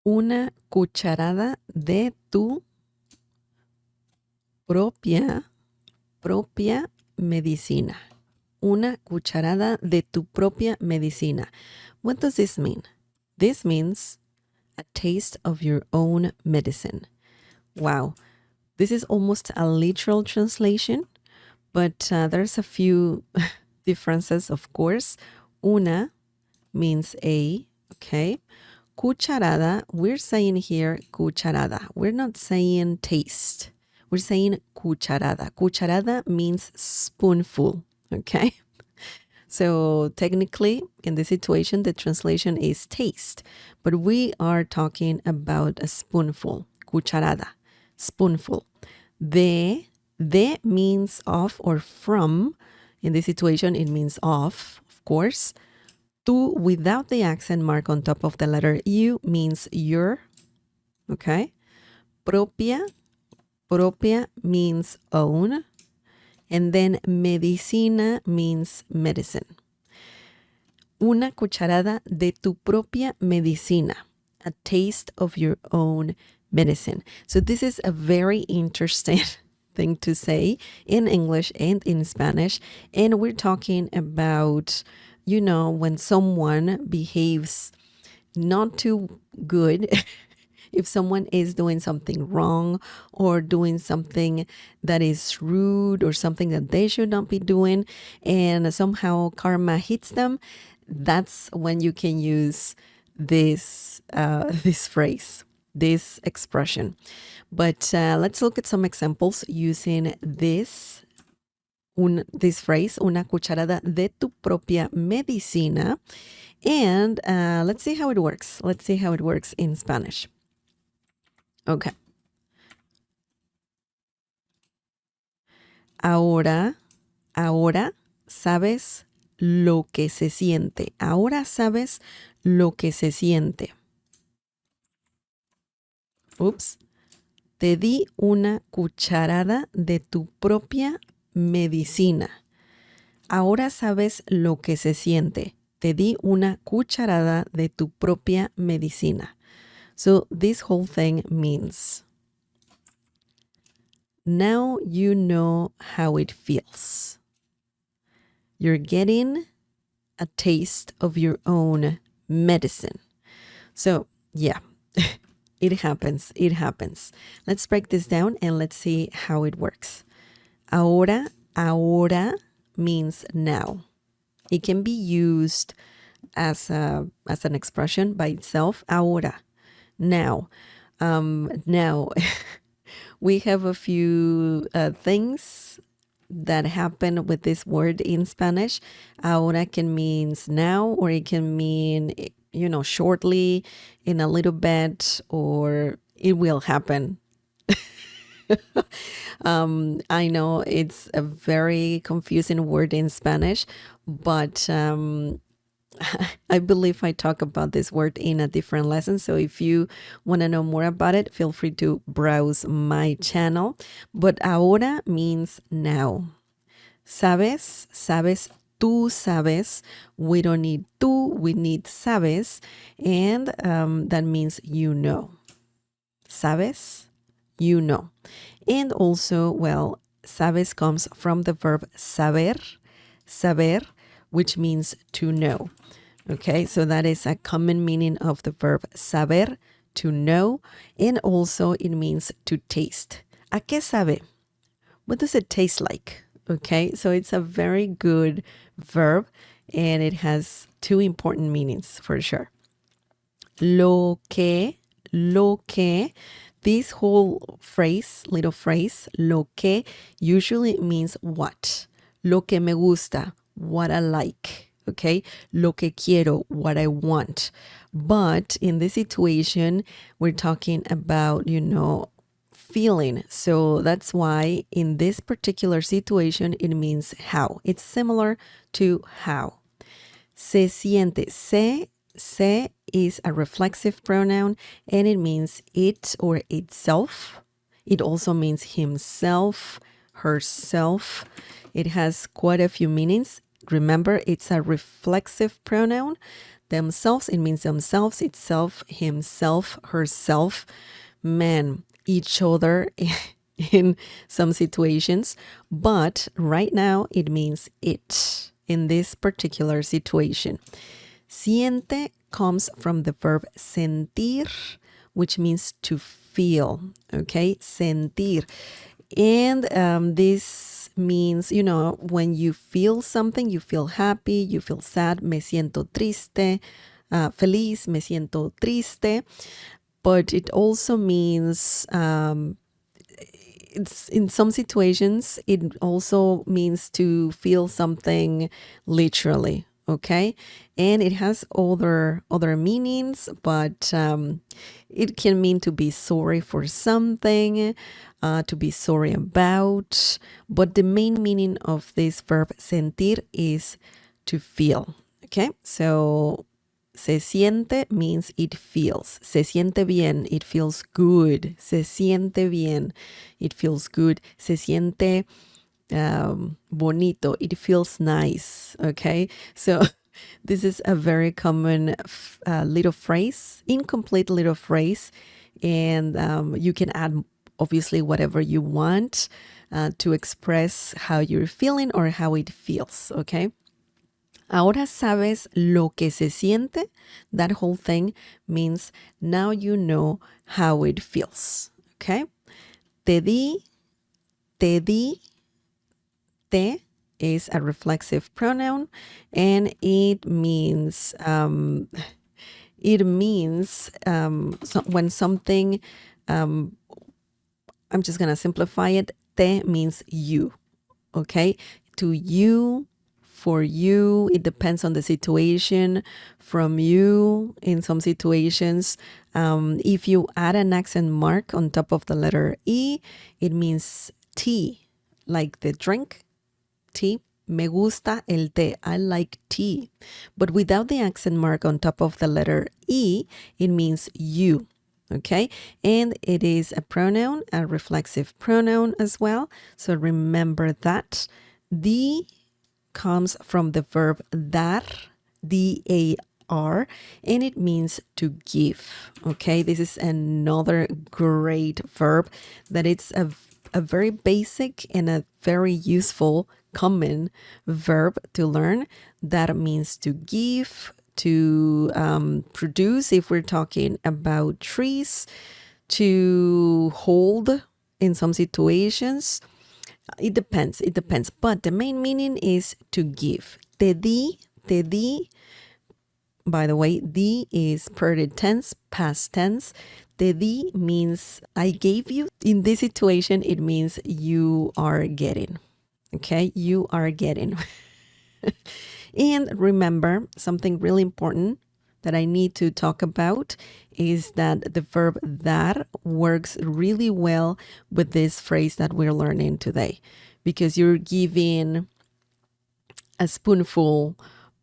Una cucharada de tu propia medicina. Una cucharada de tu propia medicina. What does this mean? This means a taste of your own medicine. Wow. This is almost a literal translation, but there's a few differences, of course. Una means a, okay? Cucharada, we're saying here cucharada. We're not saying taste. We're saying cucharada. Cucharada means spoonful, okay? So technically, in this situation, the translation is taste, but we are talking about a spoonful, cucharada, spoonful. De means of or from. In this situation, it means of course. Tu without the accent mark on top of the letter U means your, okay? Propia means own. And then medicina means medicine. Una cucharada de tu propia medicina. A taste of your own medicine. So this is a very interesting thing to say in English and in Spanish. And we're talking about, when someone behaves not too good, if someone is doing something wrong or doing something that is rude or something that they should not be doing, and somehow karma hits them, that's when you can use this this phrase, this expression. But let's look at some examples using this phrase, una cucharada de tu propia medicina. And let's see how it works. Let's see how it works in Spanish. Okay. Ahora sabes lo que se siente. Ahora sabes lo que se siente. Ups. Te di una cucharada de tu propia medicina. Ahora sabes lo que se siente. Te di una cucharada de tu propia medicina. So this whole thing means, now you know how it feels. You're getting a taste of your own medicine. So yeah, it happens. Let's break this down and let's see how it works. Ahora means now. It can be used as an expression by itself. Ahora, now. Now, we have a few things that happen with this word in Spanish. Ahora can mean now, or it can mean, shortly, in a little bit, or it will happen. I know it's a very confusing word in Spanish, but I believe I talk about this word in a different lesson. So if you want to know more about it, feel free to browse my channel. But ahora means now. Sabes, tú sabes. We don't need tú, we need sabes. And that means you know. Sabes, you know. And also, well, sabes comes from the verb saber, which means to know. Okay, so that is a common meaning of the verb saber, to know, and also it means to taste. ¿A qué sabe? What does it taste like? Okay, so it's a very good verb and it has two important meanings for sure. Lo que, this whole phrase, little phrase, lo que, usually means what. Lo que me gusta, what I like. Okay, lo que quiero, what I want. But in this situation, we're talking about, feeling. So that's why in this particular situation, it means how. It's similar to how. Se siente. Se is a reflexive pronoun and it means it or itself. It also means himself, herself. It has quite a few meanings. Remember, it's a reflexive pronoun. Themselves, it means themselves, itself, himself, herself, man, each other in some situations. But right now, it means it in this particular situation. Siente comes from the verb sentir, which means to feel, okay? Sentir. And this means, when you feel something, you feel happy, you feel sad. Me siento triste, feliz, me siento triste. But it also means, it's in some situations, it also means to feel something literally, okay? And it has other meanings, but it can mean to be sorry for something, to be sorry about. But the main meaning of this verb sentir is to feel, okay? So se siente means it feels. Se siente bien, it feels good. Se siente bien, it feels good. Se siente bonito, it feels nice, okay? So this is a very common little phrase, incomplete little phrase, and you can add obviously whatever you want to express how you're feeling or how it feels, okay? Ahora sabes lo que se siente. That whole thing means now you know how it feels, okay? Te di, te is a reflexive pronoun, and it means when something, I'm just gonna simplify it. Te means you, okay? To you, for you, it depends on the situation. From you, in some situations, if you add an accent mark on top of the letter E, it means tea, like the drink, tea. Me gusta el té. I like tea. But without the accent mark on top of the letter E, it means you. Okay? And it is a pronoun, a reflexive pronoun as well. So remember that. Di comes from the verb dar, D-A-R, and it means to give. Okay? This is another great verb that it's a very basic and a very useful common verb to learn. That means to give, to produce, if we're talking about trees, to hold in some situations. It depends. But the main meaning is to give. Te di. By the way, di is present tense, past tense. Te di means I gave you. In this situation, it means you are getting. Okay, you are getting. And remember, something really important that I need to talk about is that the verb dar works really well with this phrase that we're learning today, because you're giving a spoonful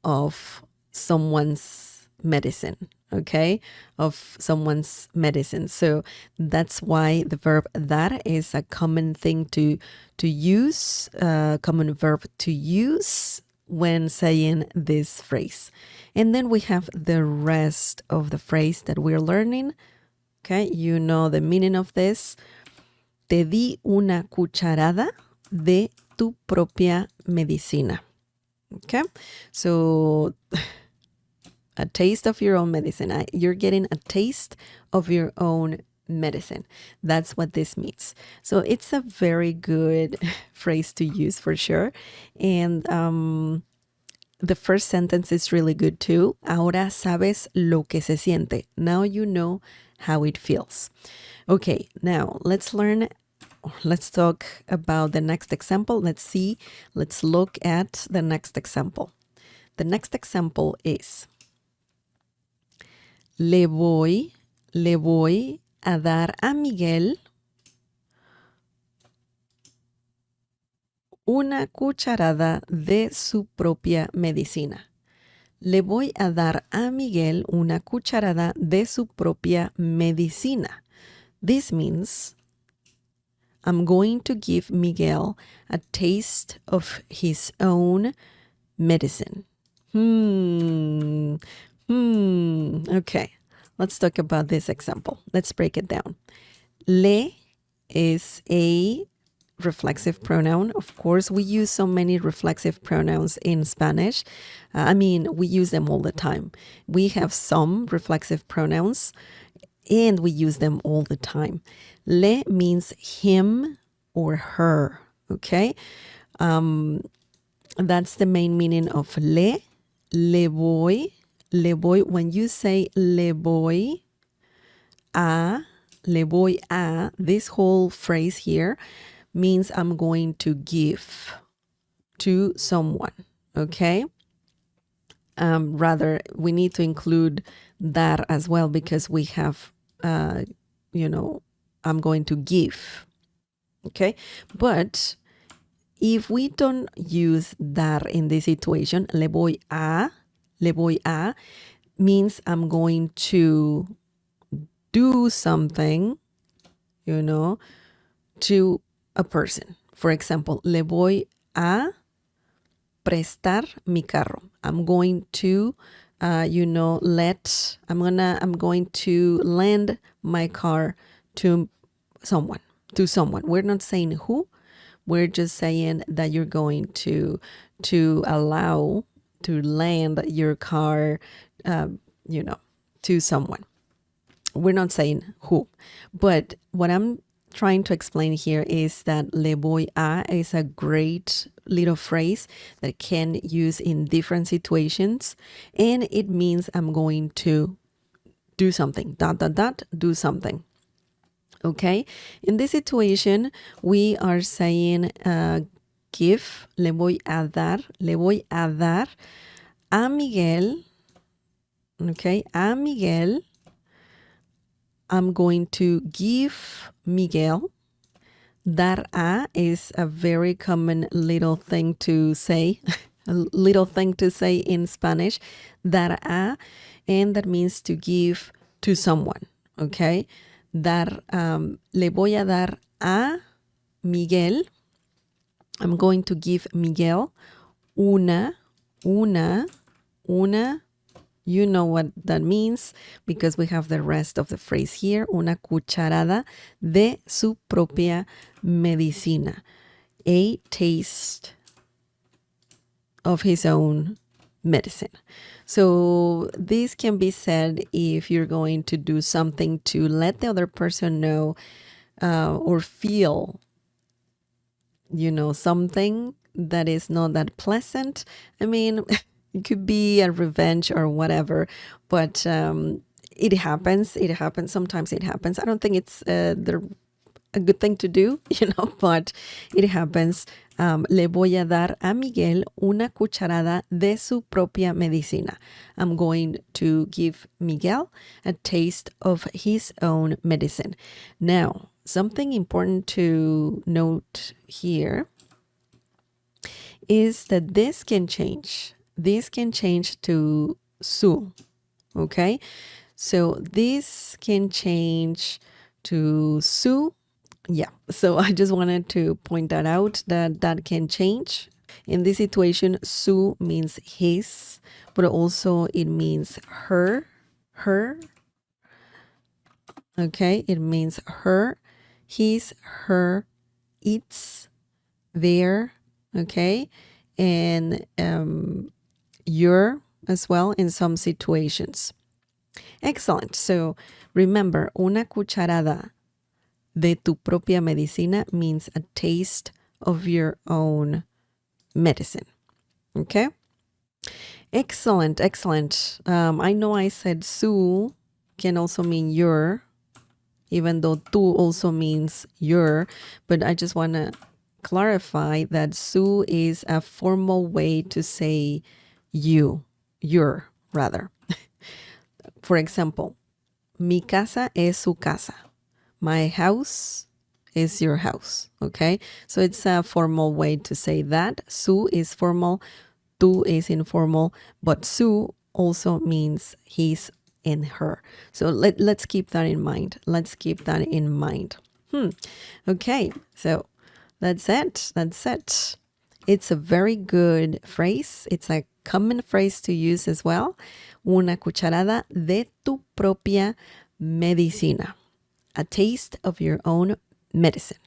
of someone's medicine, okay? Of someone's medicine. So that's why the verb dar is a common thing to use, common verb to use when saying this phrase. And then we have the rest of the phrase that we're learning. Okay, you know the meaning of this. Te di una cucharada de tu propia medicina. Okay, so a taste of your own medicine. You're getting a taste of your own medicine. That's what this means. So it's a very good phrase to use for sure. And the first sentence is really good too. Ahora sabes lo que se siente. Now you know how it feels. Okay, now let's talk about the next example. Let's look at the next example. The next example is le voy a dar a Miguel una cucharada de su propia medicina. Le voy a dar a Miguel una cucharada de su propia medicina. This means I'm going to give Miguel a taste of his own medicine. Okay, let's talk about this example. Let's break it down. Le is a reflexive pronoun. Of course, we use so many reflexive pronouns in Spanish. We use them all the time. We have some reflexive pronouns and we use them all the time. Le means him or her, okay? That's the main meaning of le. Le voy. When you say le voy a, this whole phrase here means I'm going to give to someone, okay? Rather, we need to include that as well because we have, I'm going to give, okay? But if we don't use dar in this situation, le voy a means I'm going to do something, to a person. For example, le voy a prestar mi carro. I'm going to, I'm going to lend my car to someone. We're not saying who. We're just saying that you're going to allow to lend your car, to someone. We're not saying who. But what I'm trying to explain here is that le voy a is a great little phrase that can use in different situations. And it means I'm going to do something, ... do something. Okay, in this situation, we are saying give, le voy a dar a Miguel, okay, a Miguel, I'm going to give Miguel. Dar a is a very common little thing to say, a little thing to say in Spanish, dar a, and that means to give to someone, okay? Le voy a dar a Miguel. I'm going to give Miguel una, you know what that means because we have the rest of the phrase here, una cucharada de su propia medicina, a taste of his own medicine. So this can be said if you're going to do something to let the other person know or feel, something that is not that pleasant. It could be a revenge or whatever, but it happens. Sometimes it happens. I don't think it's a good thing to do, but it happens. Le voy a dar a Miguel una cucharada de su propia medicina. I'm going to give Miguel a taste of his own medicine. Now, something important to note here is that this can change. This can change to su, okay? So this can change to su. Yeah, so I just wanted to point that out, that can change. In this situation, su means his, but also it means her. Okay, it means her, his, her, its, their, okay? And your as well in some situations. Excellent. So remember, una cucharada de tu propia medicina means a taste of your own medicine. Okay? Excellent. I know I said su can also mean your, even though tu also means your, but I just want to clarify that su is a formal way to say you, your, rather. For example, mi casa es su casa. My house is your house, okay? So it's a formal way to say that. Su is formal, tu is informal, but su also means he's and her. So let's keep that in mind. Okay, so that's it. It's a very good phrase. It's a common phrase to use as well. Una cucharada de tu propia medicina. A taste of your own medicine.